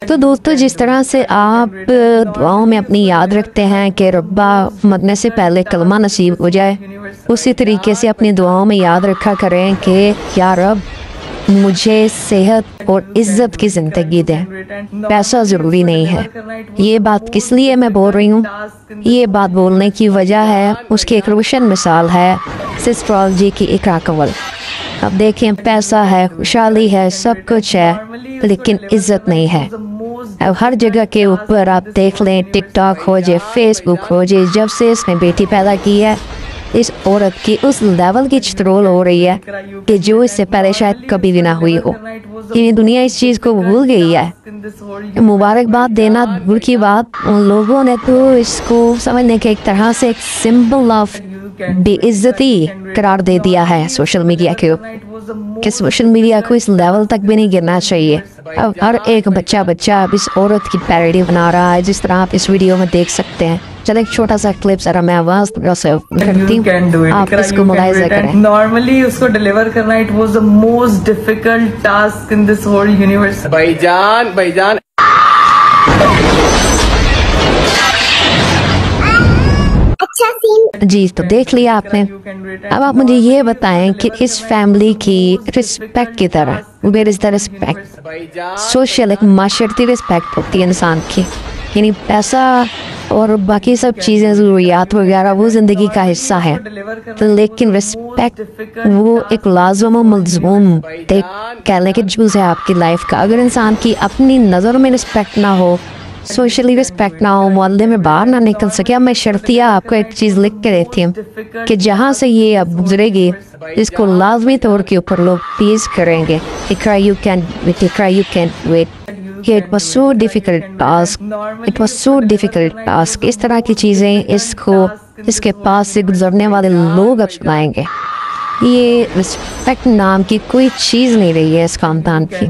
तो दोस्तों, जिस तरह से आप दुआओं में अपनी याद रखते हैं कि रब्बा मरने से पहले कलमा नसीब हो जाए, उसी तरीके से अपनी दुआओं में याद रखा करें कि या रब मुझे सेहत और इज्जत की ज़िंदगी दे, पैसा ज़रूरी नहीं है। ये बात किस लिए मैं बोल रही हूँ? ये बात बोलने की वजह है, उसकी एक रोशन मिसाल है एस्ट्रोलॉजी की इकरा कंवल। अब देखें, पैसा है, खुशहाली है, सब कुछ है, लेकिन इज्जत नहीं है। अब हर जगह के ऊपर आप देख लें, टिकटॉक हो जाए, फेसबुक हो जाए, जब से इसने बेटी पैदा की है, इस औरत की उस लेवल की चित्रोल हो रही है कि जो इससे पहले शायद कभी भी ना हुई हो। ये दुनिया इस चीज़ को भूल गई है। मुबारकबाद देना दूर की बात, उन लोगों ने तो इसको समझने के एक तरह से एक सिंबल ऑफ बेइज्जती करार दे दिया है सोशल मीडिया के ऊपर, कि सोशल मीडिया को इस लेवल तक भी नहीं गिरना चाहिए। अब हर एक बच्चा अब इस औरत की पैरोडी बना रहा है, जिस तरह आप इस वीडियो में देख सकते हैं। चलो एक छोटा सा क्लिप जरा मैं आवाज करती हूँ, आप इसको मुलाहिजा करें। नॉर्मली उसको डिलीवर करना, it was the most difficult task in this whole universe. भाईजान जी, तो देख लिया आपने। अब आप मुझे ये बताएं कि इस फैमिली की रिस्पेक्ट की तरह, where is the respect? Social एक माशरती रिस्पेक्ट होती है इंसान की, यानी पैसा और बाकी सब चीज़ें, ज़रूरियात वगैरह वो ज़िंदगी का हिस्सा है, तो लेकिन रिस्पेक्ट वो एक लाज़िम व मलज़ूम कह लें कि जुज़ है आपकी लाइफ का। अगर इंसान की अपनी नज़र में रिस्पेक्ट ना हो, सोशली रिस्पेक्ट ना हो, मोहल्ले में बाहर ना निकल सके, अब मैं शर्तिया आपको एक चीज़ लिख के देती हूँ कि जहाँ से ये अब गुजरेगी, इसको लाजमी तौर के ऊपर लोग तेज़ करेंगे। Iqra you can wait. It was so difficult task. It was so difficult task. इस तरह की चीज़ें इसके पास से गुजरने वाले लोग अब सुनाएंगे। ये रिस्पेक्ट नाम की कोई चीज़ नहीं रही है इस खानदान की।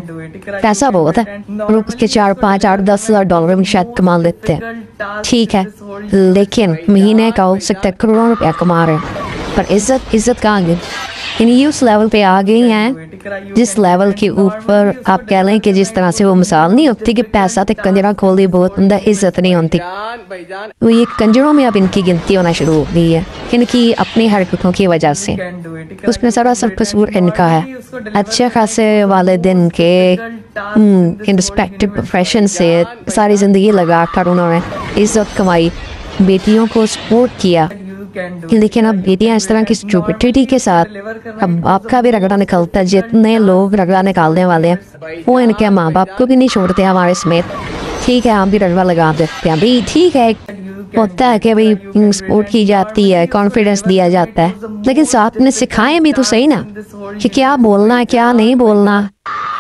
पैसा बहुत है, लोग उसके 4, 5, 8, 10 हज़ार डॉलर में शायद कमा लेते हैं, ठीक है, लेकिन महीने का हो सकता है करोड़ों रुपया कमा रहे हैं, पर इज्जत कहाँ गई? यानी उस लेवल पे आ गई हैं जिस लेवल के ऊपर आप कह लें कि जिस तरह से वो मिसाल नहीं होती कि पैसा तो कंजरा खोल दी बहुत अंदर, इज्जत नहीं होती। तो ये कंजरों में अब इनकी गिनती होना शुरू हो गई है, इनकी अपनी हरकतों की वजह से। उसमें सरासर कसूर इनका है। अच्छे खासे वालिदैन के रिस्पेक्टेड प्रोफेशन से सारी ज़िंदगी लगा कर उन्होंने इज्जत कमाई, बेटियों को सपोर्ट किया, लेकिन अब बेटियां इस तरह की स्टूपिडिटी के साथ, अब आपका भी रगड़ा निकलता है। जितने लोग रगड़ा निकालने वाले हैं वो इनके माँ बाप को भी नहीं छोड़ते हमारे समेत, ठीक है, आप भी रगड़ा लगा देते हैं भाई, ठीक है, होता है कि भाई सपोर्ट की जाती है, कॉन्फिडेंस दिया जाता है, लेकिन साथ में सिखाएं भी तो सही ना कि क्या बोलना है, क्या नहीं बोलना,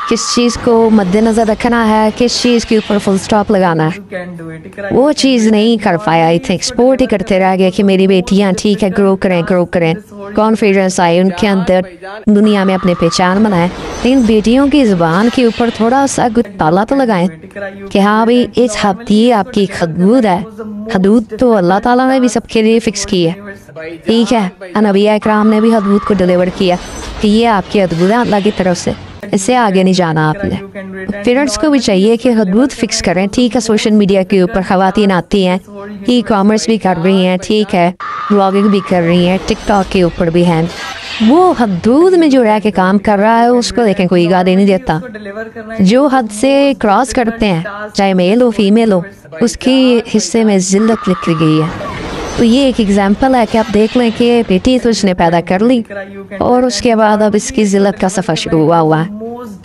किस चीज़ को मद्देनज़र रखना है, किस चीज़ के ऊपर फुल स्टॉप लगाना है। वो चीज़ नहीं कर पाया। आई थिंक सपोर्ट ही करते रह गए कि मेरी बेटियां ठीक है, ग्रो करें। कॉन्फिडेंस आए उनके अंदर, दुनिया में अपने पहचान बनाए, लेकिन बेटियों की ज़ुबान के ऊपर थोड़ा सा ताला तो लगाएं कि हाँ भाई, इस हद ये आपकी हदूद है। हदूद तो अल्लाह ताला ने भी सबके लिए फिक्स की है, ठीक है, नबी इकराम ने भी हदूद को डिलीवर किया कि ये आपकी हदूद है अल्लाह की तरफ से, इससे आगे नहीं जाना आपने। पेरेंट्स को भी चाहिए कि हदूद फिक्स करें, ठीक है। सोशल मीडिया के ऊपर ख़वातीन आती हैं, ई कॉमर्स भी कर रही हैं, ठीक है, ब्लॉगिंग भी कर रही हैं, टिकटॉक के ऊपर भी हैं, वो हदूद में जो रह के काम कर रहा है उसको लेकिन कोई गाली नहीं देता। जो हद से क्रॉस करते हैं, चाहे मेल हो फीमेल हो, उसकी हिस्से में जिल्लत लिखी गई है। तो ये एक एग्जाम्पल है कि आप देख लें कि बेटी तो इसने पैदा कर ली और उसके बाद अब इसकी जिल्लत का सफ़र शुरू हुआ है।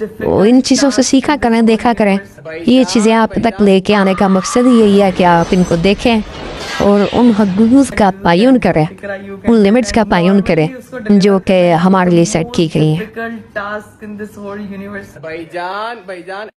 तो इन चीज़ों से सीखा करें, देखा करें। ये चीज़ें आप तक लेके आने का मकसद यही है कि आप इनको देखें और उन हदूद का तयन करें, उन लिमिट्स का तयन करें जो कि हमारे लिए सेट की गई हैं। भाईजान